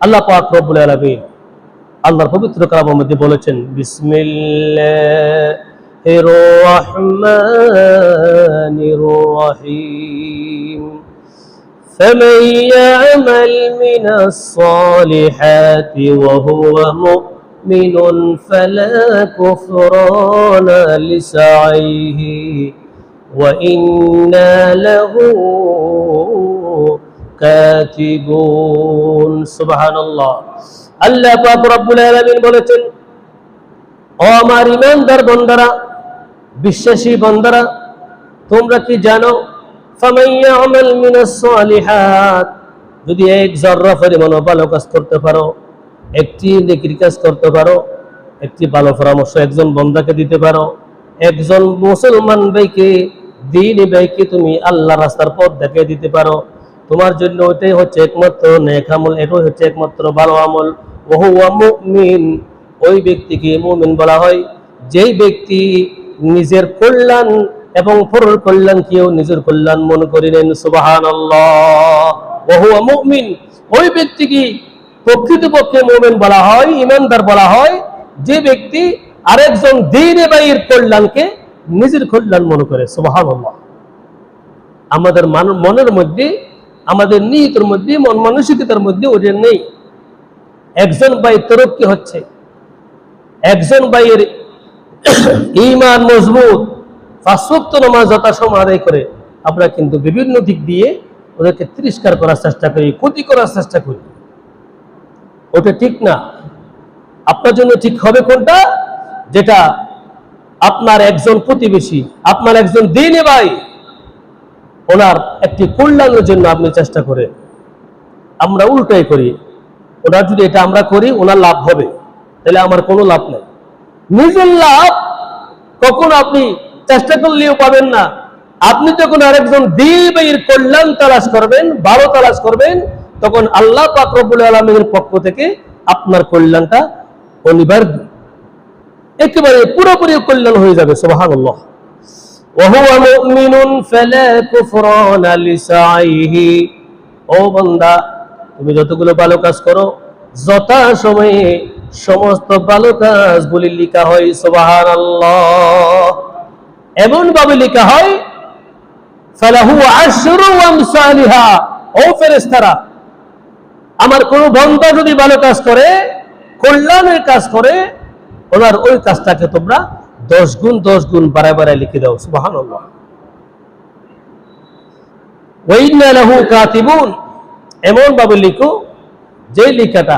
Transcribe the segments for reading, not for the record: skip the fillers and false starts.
আল্লাহ পাক রব্বুল আলামিন আল্লাহর পবিত্র কালামের মধ্যে বলেছেন, বিসমিল্লাহির রহমানির রহিম, فمن يعمل من الصالحات وهو مؤمن فلا كفران لسعيه وإنا له কাতিবুন। সুবহানাল্লাহ। আল্লাহ পাক রব্বুল আলামিন বলেছেন, ও আমার ঈমানদার বান্দারা, বিশ্বাসী বান্দারা, তোমরা কি জানো, ফামান ইয়ামাল মিনাস সালিহাত, যদি এক যারা পরিমাণ ভালো কাজ করতে পারো, একটি নেকির কাজ করতে পারো, একটি ভালো পরামর্শ একজন বান্দাকে দিতে পারো, একজন মুসলমান ভাইকে, দ্বীনি ভাইকে তুমি আল্লাহর রাস্তার পথ দেখিয়ে দিতে পারো, তোমার জন্য ওইটাই হচ্ছে একমাত্র নেক আমল, এটাই হচ্ছে একমাত্র ভালো আমল। ওয়া হুয়া মুমিন, ওই ব্যক্তিকে মুমিন বলা হয় যেই ব্যক্তি নিজের কল্যাণ এবং পরের কল্যাণকেও নিজের কল্যাণ মনে করে নেন। সুবহানাল্লাহ। ওয়া হুয়া মুমিন, ওই ব্যক্তিকে প্রকৃতপক্ষে মুমিন বলা হয়, ঈমানদার বলা হয় যে ব্যক্তি আরেকজন দ্বীনি ভাইয়ের কল্যাণকে নিজের কল্যাণ মনে করে। সুবহানাল্লাহ। আমাদের মনের মধ্যে, আমাদের নিয়তের মধ্যে, মন মানসিকতার মধ্যে ওটা নেই। একজন ভাই তরক্কি হচ্ছে, একজন ভাইয়ের ঈমান মজবুত, পাঁচ ওয়াক্ত নামাজ যথাসময়ে আদায় করে, আমরা কিন্তু বিভিন্ন দিক দিয়ে ওদেরকে তিরস্কার করার চেষ্টা করি, ক্ষতি করার চেষ্টা করি। ওটা ঠিক না। আপনার জন্য ঠিক হবে কোনটা? যেটা আপনার একজন প্রতিবেশী, আপনার একজন দ্বীনি ভাই, ওনার একটি কল্যাণের জন্য আপনি চেষ্টা করে। আমরা উল্টাই করি, ওনার যদি এটা আমরা করি ওনার লাভ হবে, তাহলে আমার কোনো লাভ নেই। নিজের লাভ কখন আপনি চেষ্টা করলেও পাবেন না। আপনি যখন আরেকজন দ্বীনি ভাইয়ের কল্যাণ তালাশ করবেন, ভালো তালাশ করবেন, তখন আল্লাহ পাক রব্বুল আলামিনের পক্ষ থেকে আপনার কল্যাণটা অনিবার্য, একেবারে পুরোপুরি কল্যাণ হয়ে যাবে। সুবহানাল্লাহ। ওয়াহুয়া মুমিনুন ফালা কুফরানা লিসাইহি, ও বান্দা, তুমি যতগুলো ভালো কাজ করো, যথা সময়ে সমস্ত ভালো কাজগুলি লেখা হয়। সুবহানাল্লাহ। এমন ভাবে লেখা হয়, ফালাহু আশরু আমসালিহা, ও ফেরেশতারা, আমার কোন বান্দা যদি ভালো কাজ করে, কল্যাণের কাজ করে, ওনার ওই কাজটাকে তোমরা 10 গুণ বাড়ায় বাড়ায় লিখে দাও। সুবহানাল্লাহ। ওয়া ইন্না লাহু কাতিবুন, এমন ভাবে লিখো যে লেখাটা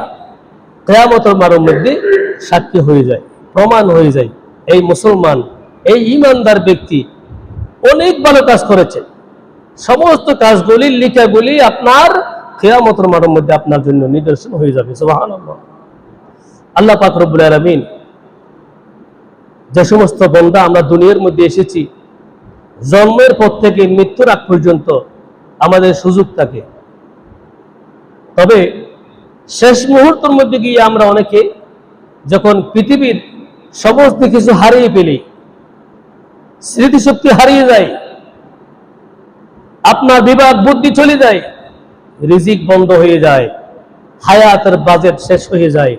কিয়ামতের মাঠের মধ্যে সাক্ষী হয়ে যায়, প্রমাণ হয়ে যায়, এই মুসলমান, এই ঈমানদার ব্যক্তি অনেক ভালো কাজ করেছে। সমস্ত কাজগুলি, লেখাগুলি আপনার কিয়ামতের মাঠের মধ্যে আপনার জন্য নিদর্শন হয়ে যাবে। সুবহানাল্লাহ। আল্লাহ পাক রব্বুল আলামিন যে সমস্ত বান্দা আমরা দুনিয়ার মধ্যে এসেছি, জন্মের পর থেকে মৃত্যুর আগ পর্যন্ত আমাদের সুযোগ থাকে, তবে শেষ মুহূর্তের মধ্যে গিয়ে আমরা অনেকে যখন পৃথিবীর সমস্ত কিছু হারিয়ে ফেলি, স্মৃতিশক্তি হারিয়ে যায়, আপনার বিবেক বুদ্ধি চলে যায়, রিজিক বন্ধ হয়ে যায়, হায়াতের বাজেট শেষ হয়ে যায়,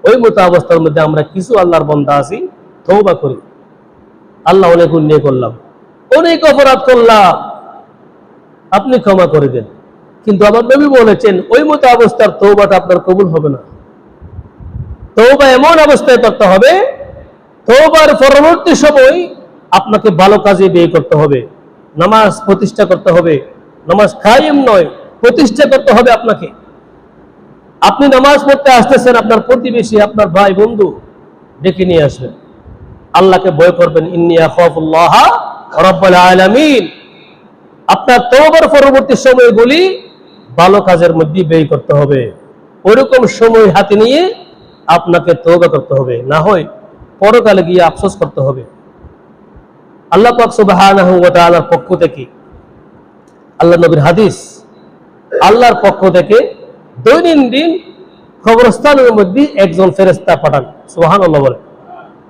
ওই মতো অবস্থার মধ্যে আমরা কিছু আল্লাহর বান্দা আছি, তওবা করি, আল্লাহ অনেক অন্যায় করলাম, অনেক অপরাধ করলাম, আপনি ক্ষমা করে দেন। কিন্তু আমার নবী বলেছেন, ওই মতো অবস্থার তওবাটা আপনার কবুল হবে না। তওবা এমন অবস্থায় করতে হবে, তওবার পরবর্তী সময় আপনাকে ভালো কাজে ব্যয় করতে হবে, নামাজ প্রতিষ্ঠা করতে হবে, নামাজ কায়েম নয়, প্রতিষ্ঠা করতে হবে আপনাকে। আপনি নামাজ পড়তে আসতেছেন, আপনার প্রতিবেশী, আপনার ভাই বন্ধু ডেকে নিয়ে আসবেন, আল্লাহকে ভয় করবেন, ইন্নী আখাফুল্লাহ রাব্বুল আলামিন। আপনার তওবার পরবর্তী সময়গুলি ভালো কাজের মধ্যে ব্যয় করতে হবে। ওইরকম সময় হাতে নিয়ে আপনাকে তওবা করতে হবে, না হয় পরকালে গিয়ে আফসোস করতে হবে। আল্লাহ পাক সুবহানাহু ওয়া তাআলার পক্ষ থেকে, আল্লাহ নবীর হাদিস, আল্লাহর পক্ষ থেকে দৈনন্দিন কবরস্থানের মধ্যে একজন ফেরেশতা পাঠান। সুবহানাল্লাহ বলে।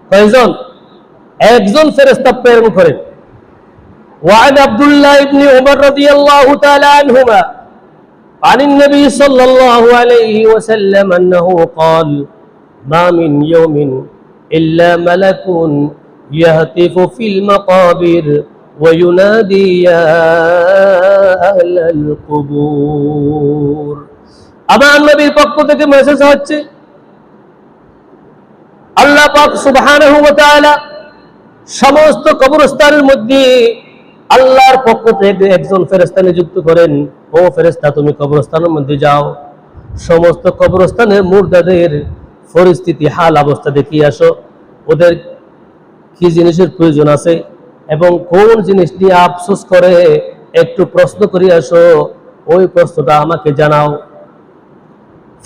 কয়জন? একজন ফেরেশতা প্রেরণ করেন। ওয়ান আব্দুল্লাহ ইবনে উমর রাদিয়াল্লাহু তাআলা আনহুমা, عن النبي صلى الله عليه وسلم أنه قال ما من يوم إلا ملك يهتف في المقابر وينادي يا أهل القبور আমার নবীর পক্ষ থেকে মেসেজ হচ্ছে আল্লাহ পাক সুবহানাহু ওয়া তাআলা সমস্ত কবরস্থানের মধ্যে আল্লাহর পক্ষ থেকে একজন ফেরেশতা নিযুক্ত করেন। ও ফেরেশতা, তুমি কবরস্থানের মধ্যে যাও, সমস্ত কবরস্থানের মুর্দাদের পরিস্থিতি হাল অবস্থা দেখিয়ে আসো, ওদের কি জিনিসের প্রয়োজন আছে এবং কোন জিনিস নিয়ে আফসোস করে একটু প্রশ্ন করে আসো, ওই প্রশ্নটা আমাকে জানাও।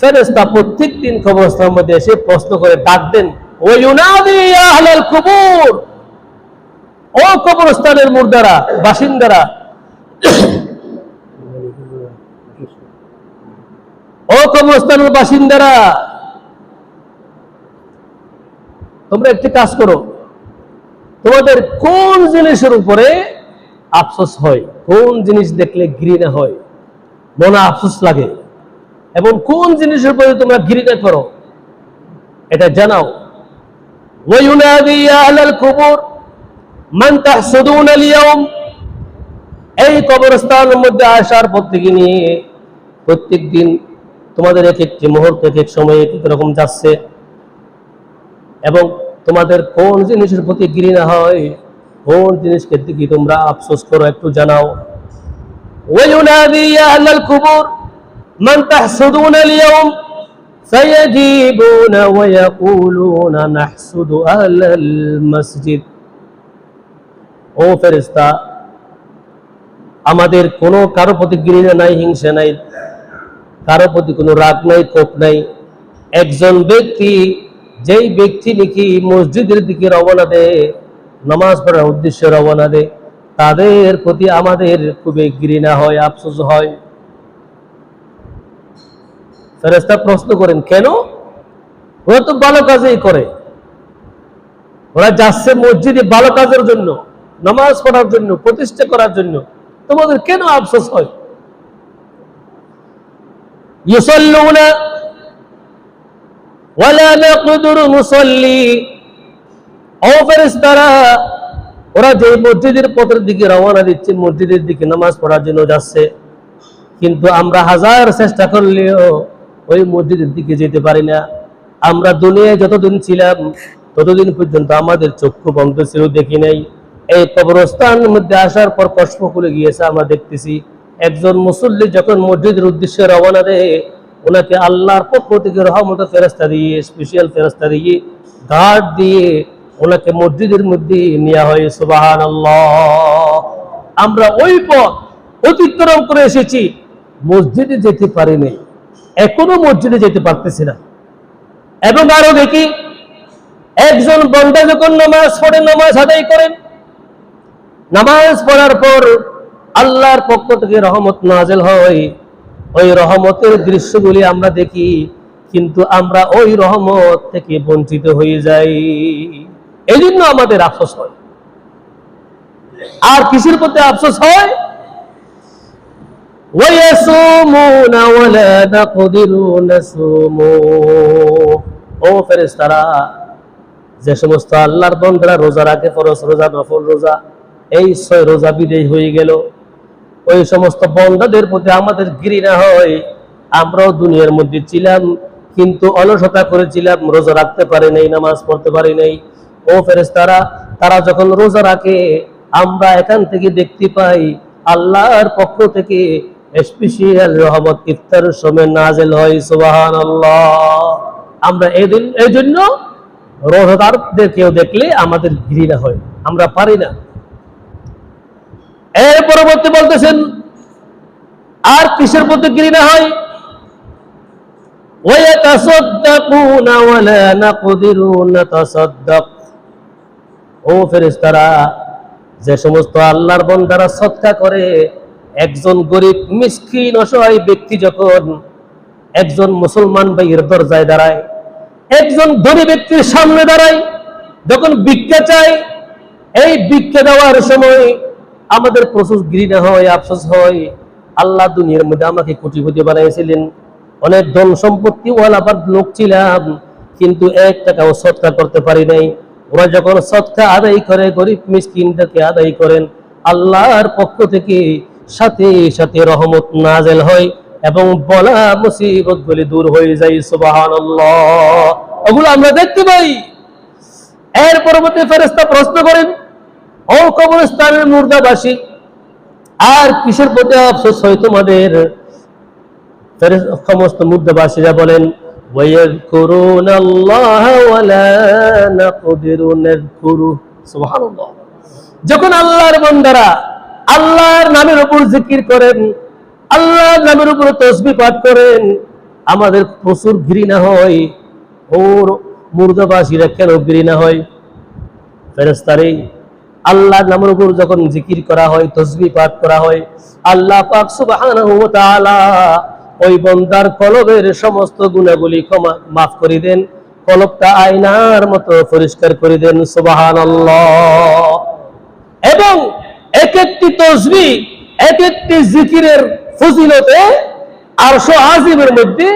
ফেরেশতা প্রত্যেক দিন কবরস্থানের মধ্যে এসে প্রশ্ন করে ডাক দেন, ও ইউনাদি ইয়া আহলাল কুবুর, ও কবরস্থানের মুর্দারা, বাসিন্দারা, ও কবরস্থানের বাসিন্দারা, তোমরা একটি কাজ করো, তোমাদের কোন জিনিসের উপরে আফসোস হয়, কোন জিনিস দেখলে ঘৃণা হয়, মনে আফসোস লাগে, এবং কোন জিনিসের উপরে তোমরা ঘৃণা করো, এটা জানাও। ওয়ায়ুনাদি ইয়া আহলাল কুবুর মান তাহসুদুন আল-ইয়াওম, এই কবরস্থানের মধ্যে আসার পর থেকে নিয়ে প্রত্যেক দিন তোমাদের এক একটি মুহূর্ত এক এক সময় এক এক রকম যাচ্ছে, এবং তোমাদের কোন জিনিসের প্রতি ঘৃণা হয়, কোন জিনিসকে দিকে তোমরা আফসোস করো, একটু জানাও। ওয়ায়ুনাদি ইয়া আহলাল কুবুর মান তাহসুদুন আল-ইয়াওম ফায়াজিবুনা ওয়া ইয়াকুলুনা নাহসুদু আহলাল মসজিদ, ও ফেরেশতা, আমাদের কোনো কারো প্রতি ঘৃণা নাই, হিংসা নাই, কারো প্রতি কোনো রাগ নাই, ক্ষোভ নাই। একজন ব্যক্তি, যেই ব্যক্তি নাকি মসজিদের দিকে রওনা দেয়, নামাজ পড়ার উদ্দেশ্যে রওনা দেয়, তাদের প্রতি আমাদের খুবই ঘৃণা হয়, আফসোস হয়। ফেরেশতা প্রশ্ন করেন, কেন? ওরা তো ভালো কাজই করে, ওরা যাচ্ছে মসজিদে ভালো কাজের জন্য, নামাজ পড়ার জন্য, প্রতিষ্ঠা করার জন্য, তোমাদের কেন আফসোস হয়? ইউসাল্লুনা ওয়ালা নাকদুরু নুসাল্লি, ও ফেরেশতারা, ওরা যে মসজিদের পথের দিকে রওনা দিচ্ছে, মসজিদের দিকে নামাজ পড়ার জন্য যাচ্ছে, কিন্তু আমরা হাজার চেষ্টা করলেও ওই মসজিদের দিকে যেতে পারি না। আমরা দুনিয়ায় যতদিন ছিলাম ততদিন পর্যন্ত আমাদের চক্ষু বন্ধ ছিল, দেখি নাই। এই কবরস্থানের মধ্যে আসার পর কষ্ট খুলে গিয়েছে, আমরা দেখতেছি একজন মুসল্লি যখন মসজিদের উদ্দেশ্যে রওনা দেয়, ওনাকে আল্লাহর পক্ষ থেকে রহমতের ফেরেশতা দিয়ে, স্পেশাল ফেরেশতা দিয়ে, গার্ড দিয়ে ওনাকে মসজিদের মধ্যে নেওয়া হয়। সুবহানাল্লাহ, আমরা ওই পথ অতিক্রম করে এসেছি, মসজিদে যেতে পারিনি, এখনো মসজিদে যেতে পারতেছি না। এবং আরো দেখি, একজন বান্দা যখন নামাজ পড়ে, নামাজ আদায় করেন, নামাজ পড়ার পর আল্লাহর পক্ষ থেকে রহমত নাযিল হয়, ওই রহমতের দৃশ্যগুলি আমরা দেখি, কিন্তু আমরা ওই রহমত থেকে বঞ্চিত হয়ে যাই। এই জন্য আমাদের আফসোস হয়। আর কিসের প্রতি আফসোস হয়? ওয়ায়াসুমুনা ওয়ালা নাকদিরু নাসুমু, ও ফেরেশতারা, যে সমস্ত আল্লাহর বান্দারা রোজা রাখে, ফরজ রোজা, নফল রোজা, এই 6 রোজা বিদায় হয়ে গেল, ওই সমস্ত বান্দাদের প্রতি আমাদের ঘৃণা হয়। আমরাও দুনিয়ার মধ্যে ছিলাম, কিন্তু অলসতা করেছিলাম, রোজা রাখতে পারি নাই, নামাজ পড়তে পারি নাই। ও ফেরেশতারা, তারা যখন রোজা রাখে, আমরা এখান থেকে দেখতে পাই আল্লাহর পক্ষ থেকে স্পেশাল রহমত ইফতারের সময় নাযিল হয়। সুবহানাল্লাহ, আমরা এই জন্য রোজাদারদেরকেও দেখলে আমাদের ঘৃণা হয়, আমরা পারি না। এর পরবর্তী বলতেছেন, আর কিসের প্রতি ঘৃণা হয়? ওয়ায়াতাসাদদাকুনা ওয়ালা নাকদিরু নাতাসাদদাক, ও ফেরেশতারা, যে সমস্ত আল্লাহর বান্দারা সদকা করে, একজন গরিব মিসকিন অসহায় ব্যক্তি যখন একজন মুসলমান ভাইয়ের দরজায় দাঁড়ায়, একজন ধনী ব্যক্তির সামনে দাঁড়ায়, যখন ভিক্ষা চায়, এই ভিক্ষা দেওয়ার সময় আমাদের প্রচুর ঘৃণা হয়, আফসোস হয়। আল্লাহ দুনিয়ার মধ্যে আমাকে কোটিপতি বানাইছিলেন, অনেক ধন সম্পত্তি ওয়ালা লোক ছিলাম, কিন্তু 1 টাকাও সদকা করতে পারি নাই। ওরা যখন সদকা আদায় করে, গরিব মিসকিনটাকে আদায় করেন, আল্লাহর পক্ষ থেকে সাথে সাথে রহমত নাযিল হয় এবং বলা মুসিবত গুলি দূর হয়ে যায়। সুবহানাল্লাহ। ওগুলো আমরা দেখতে পাই। এর পরবর্তী ফেরেশতা প্রশ্ন করেন, ও কবরস্থানের মুর্দাবাসী, আর কিসের প্রতি আফসোস হয় তোমাদের? সমস্ত মুর্দাবাসীরা বলেন, ওয়ায়াযকুরুনাল্লাহ ওয়ালা নাকদিরু নাযকুরু। সুবহানাল্লাহ। যখন আল্লাহর বান্দারা আল্লাহর নামের উপর জিকির করেন, আল্লাহর নামের উপর তাসবিহ পাঠ করেন, আমাদের প্রচুর ঘৃণা হয়। ওর মুর্দাবাসীরা কেন ঘৃণা হয়? ফেরেশতারে, আল্লাহর নামের উপর যখন জিকির করা হয়, তাসবিহ পাঠ করা হয়, আল্লাহ পাক সুবহানাহু ওয়া তাআলা ওই বান্দার কলবের সমস্ত গুনাহগুলি মাফ করে দেন, কলবটা আয়নার মতো পরিষ্কার করে দেন। সুবহানাল্লাহ। এবং এক একটি তাসবিহ, এক একটি জিকিরের ফজিলতে আরশ আজিমের মধ্যে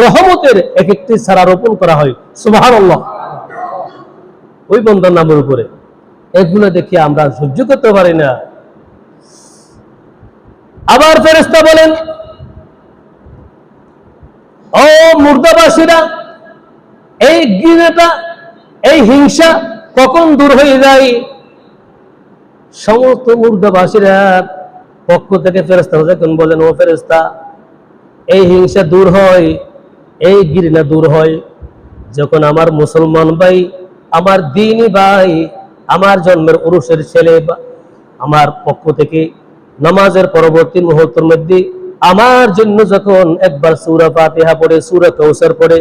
রহমতের এক একটি চারা রোপণ করা হয়। সুবহানাল্লাহ। ওই বান্দার নামের উপরে এগুলো দেখে আমরা সহ্য করতে পারি না। আবার ফেরেশতা বলেন, ও মুর্দাবাসীরা, এই ঘৃণাটা, এই হিংসা কখন দূর হয়ে যায়? সমস্ত মুর্দাবাসীরা পক্ষ থেকে ফেরেশতা যখন বলেন, ও ফেরেশতা, এই হিংসা দূর হয়, এই ঘৃণা দূর হয় যখন আমার মুসলমান ভাই, আমার দ্বীনী ভাই, আমার জন্মের উরুসের ছেলে আমার পক্ষ থেকে নামাজের পরবর্তী মুহূর্তের মধ্যে আমার জন্য যখন একবার সূরা ফাতিহা পড়ে, সূরা কাউসার পড়ে,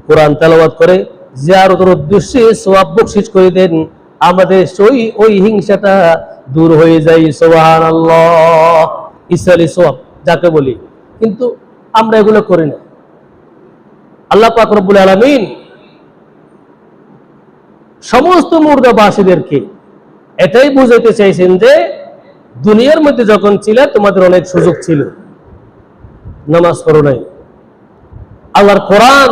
কোরআন তেলাওয়াত করে, জিয়ারতের উদ্দেশ্যে সওয়াব বখশিশ করে দেন, আমাদের ওই হিংসাটা দূর হয়ে যায়। সুবহানাল্লাহ। ইসরাইলি সওয়াব যাকে বলি, কিন্তু আমরা এগুলো করি না। আল্লাহ পাক রব্বুল আলামিন সমস্ত মুর্দাবাসীদেরকে এটাই বুঝাইতে চাইছেন যে দুনিয়ার মধ্যে যখন ছিলে তোমাদের অনেক সুযোগ ছিল, নামাজ পড়ো নাই। আল্লাহর কোরআন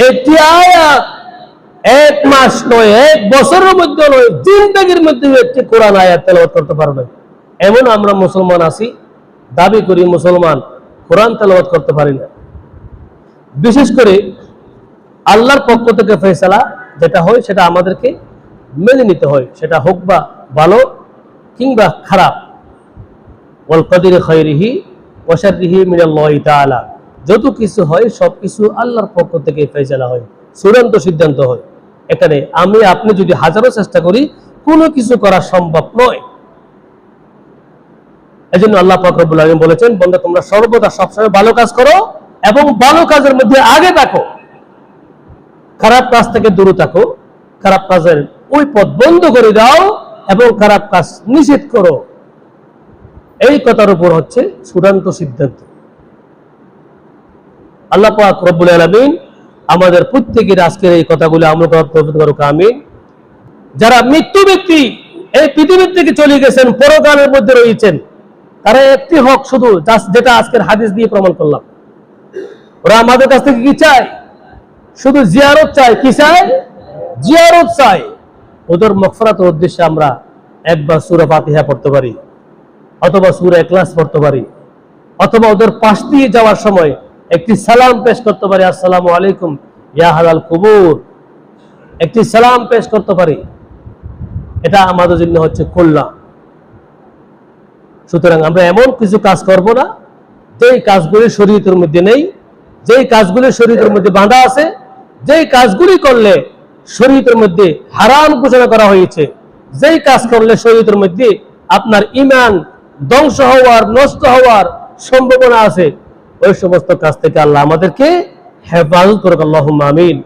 একটি আয়াত 1 মাস নয়, 1 বছরের মধ্যে নয়, জিন্দেগীর মধ্যে একটি কোরআন আয়াত তেলাওয়াত করতে পারো নাই। এমন আমরা মুসলমান আছি, দাবি করি মুসলমান, কোরআন তেলাওয়াত করতে পারি না। বিশেষ করে আল্লাহর পক্ষ থেকে ফয়সালা যেটা হয় সেটা আমাদেরকে মেনে নিতে হয়, সেটা হোক বা ভালো কিংবা খারাপ। ওয়াল কদিরি খায়রিহি ওয়া শাররিহি মিনাল্লাহি তাআলা। যত কিছু হয় সবকিছু আল্লাহর পক্ষ থেকে ফয়সালা হয়, চূড়ান্ত সিদ্ধান্ত হয়। এখানে আমি আপনি যদি হাজারো চেষ্টা করি, কোনো কিছু করা সম্ভব নয়। এজন্য আল্লাহ পাক রব্বুল আলামিন বলেছেন, বান্দা তোমরা সর্বদা সবসময় ভালো কাজ করো এবং ভালো কাজের মধ্যে আগে থাকো, খারাপ কাজ থেকে দূরে থাকো, খারাপ কাজের ওই পথ বন্ধ করে দাও এবং খারাপ কাজ নিষেধ করো। এই কথার উপর হচ্ছে চূড়ান্ত সিদ্ধান্ত। আল্লাহ পাক রব্বুল আলামিন আমাদের প্রত্যেকের আজকের এই কথাগুলো আমল করার তৌফিক করুক, আমিন। যারা মৃত্যু ব্যক্তি এই পৃথিবীর থেকে চলে গেছেন, পরকালের মধ্যে রয়েছেন, তারা একটি হক শুধু, যেটা আজকের হাদিস দিয়ে প্রমাণ করলাম, ওরা আমাদের কাছ থেকে কি চায়? শুধু জিয়ারত চায়। কি চায়? জিয়ারত চায়। ওদের মাগফিরাতের উদ্দেশ্যে আমরা একবার সূরা ফাতিহা পড়তে পারি, অথবা সূরা ইখলাস পড়তে পারি, অথবা ওদের পাশ দিয়ে যাওয়ার সময় একটি সালাম পেশ করতে পারি, আসসালামু আলাইকুম ইয়া আহলাল কুবুর, একটি সালাম পেশ করতে পারি। এটা আমাদের জন্য হচ্ছে কল্যাণ। সুতরাং আমরা এমন কিছু কাজ করব না যেই কাজগুলি শরীয়তের মধ্যে নেই, যেই কাজগুলি শরীয়তের মধ্যে বাঁধা আছে, যেই কাজগুলি করলে শরীয়তের মধ্যে হারাম ঘোষণা করা হয়েছে, যেই কাজ করলে শরীয়তের মধ্যে আপনার ঈমান ধ্বংস হওয়ার, নষ্ট হওয়ার সম্ভাবনা আছে, ওই সমস্ত কাজ থেকে আল্লাহ আমাদেরকে হেফাজত করুক। আল্লাহুম্মা আমিন।